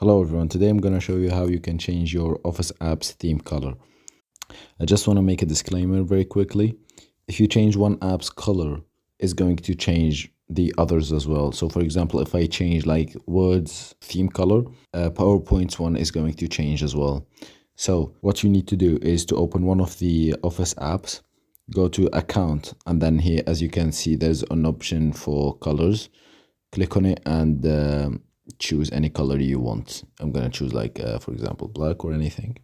Hello everyone, today I'm going to show you how you can change your Office apps theme color. I just want to make a disclaimer very quickly. If you change one app's color, it's going to change the others as well. So for example, if I change like Word's theme color, PowerPoint's one is going to change as well. So what you need to do is to open one of the Office apps, go to account, and then here, as you can see, there's an option for colors. Click on it and choose any color you want. I'm gonna choose like for example black or anything.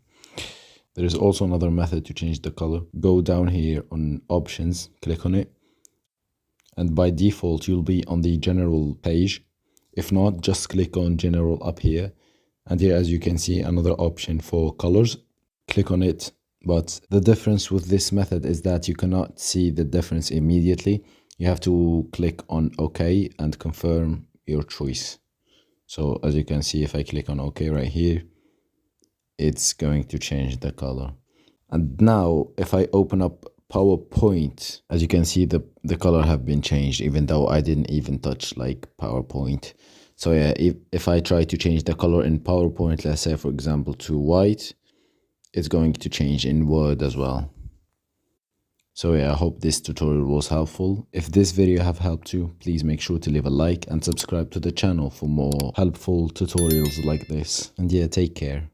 There is also another method to change the color. Go down here on options, click on it, and by default you'll be on the general page. If not, just click on general up here, and here as you can see another option for colors. Click on it, but the difference with this method is that you cannot see the difference immediately. You have to click on OK and confirm your choice. So as you can see, if I click on OK right here, it's going to change the color. And now if I open up PowerPoint, as you can see, the color have been changed, even though I didn't even touch like PowerPoint. So yeah, if I try to change the color in PowerPoint, let's say for example to white, it's going to change in Word as well. So yeah, I hope this tutorial was helpful. If this video have helped you, please make sure to leave a like and subscribe to the channel for more helpful tutorials like this. And yeah, take care.